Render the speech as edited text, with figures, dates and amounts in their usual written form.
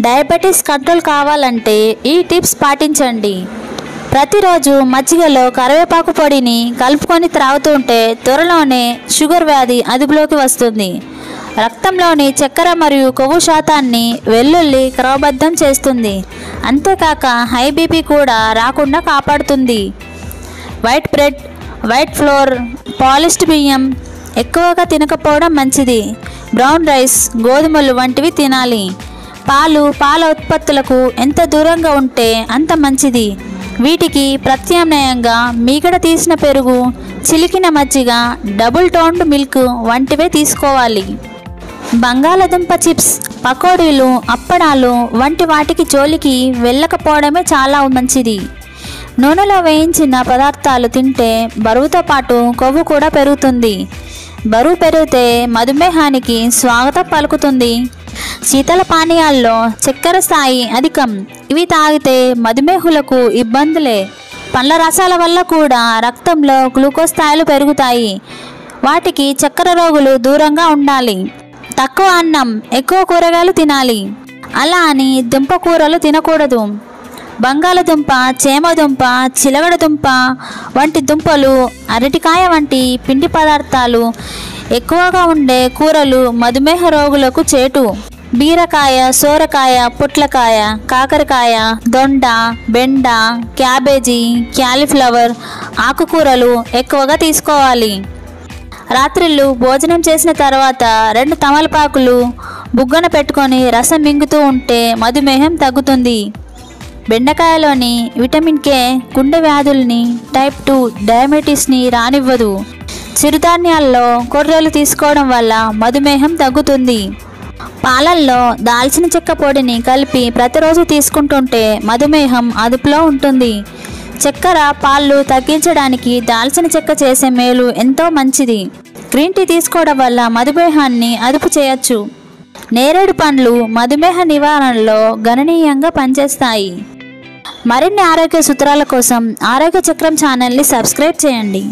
Diabetes control కావాలంటే ఈ tips పాటించండి. ప్రతిరోజు మజ్జిగలో కరివేపాకు పొడిని కలుపుకొని త్రాగుతుంటే త్వరలోనే షుగర్ వ్యాధి అదుపులోకి వస్తుంది. రక్తంలోని చక్కెర మరియు కొవ్వు శాతాన్ని వెల్లుల్లి క్రమబద్ధం చేస్తుంది. అంతేకాక హై బీపీ కూడా రాకుండా కాపాడుతుంది. White bread, white flour, polished బియ్యం ఎక్కువగా తినకపోవడం మంచిది. బ్రౌన్ రైస్, గోధుమలు వంటివి తినాలి. పాల ఉత్పత్తులకు ఎంత దూరంగా ఉంటే అంత మంచిది. వీటికి ప్రత్యామ్నాయంగా మీగడ తీసిన పెరుగు, చిలికిన మజ్జిగ, డబుల్ టోన్డ్ మిల్క్ వంటివే తీసుకోవాలి. బంగాళదుంప చిప్స్, పకోడీలు, అప్పడాలు వంటి వాటికి జోలికి వెళ్ళకపోవడమే చాలా మంచిది. నూనెలో వేయించిన పదార్థాలు తింటే బరువుతో పాటు కొవ్వు కూడా పెరుగుతుంది. బరువు పెరిగితే మధుమేహానికి స్వాగతం పలుకుతుంది. శీతల పానీయాల్లో చక్కెర స్థాయి అధికం. ఇవి తాగితే మధుమేహులకు ఇబ్బందులే. పండ్ల రసాల వల్ల కూడా రక్తంలో గ్లూకోజ్ స్థాయిలు పెరుగుతాయి. వాటికి చక్కెర రోగులు దూరంగా ఉండాలి. తక్కువ అన్నం, ఎక్కువ కూరగాయలు తినాలి. అలా అని దుంప కూరలు తినకూడదు. బంగాళదుంప, చేమదుంప, చిలగడదుంప వంటి దుంపలు, అరటికాయ వంటి పిండి పదార్థాలు ఎక్కువగా ఉండే కూరలు మధుమేహ రోగులకు చేటు. బీరకాయ, సోరకాయ, పుట్లకాయ, కాకరకాయ, దొండ, బెండ, క్యాబేజీ, క్యాలీఫ్లవర్ ఆకుకూరలు ఎక్కువగా తీసుకోవాలి. రాత్రిళ్ళు భోజనం చేసిన తర్వాత 2 తమలపాకులు బుగ్గన పెట్టుకొని రసం మింగుతూ ఉంటే మధుమేహం తగ్గుతుంది. బెండకాయలోని విటమిన్ కే గుండె వ్యాధుల్ని, టైప్ 2 డయాబెటీస్ని రానివ్వదు. చిరుధాన్యాల్లో కొర్రలు తీసుకోవడం వల్ల మధుమేహం తగ్గుతుంది. పాలల్లో దాల్చిన చెక్క పొడిని కలిపి ప్రతిరోజు తీసుకుంటుంటే మధుమేహం అదుపులో ఉంటుంది. చక్కెర, పాలు తగ్గించడానికి దాల్చిన చెక్క చేసే మేలు ఎంతో మంచిది. గ్రీన్ టీ తీసుకోవడం వల్ల మధుమేహాన్ని అదుపు చేయొచ్చు. నేరేడు పండ్లు మధుమేహ నివారణలో గణనీయంగా పనిచేస్తాయి. మరిన్ని ఆరోగ్య సూత్రాల కోసం ఆరోగ్య చక్రం ఛానల్ని సబ్స్క్రైబ్ చేయండి.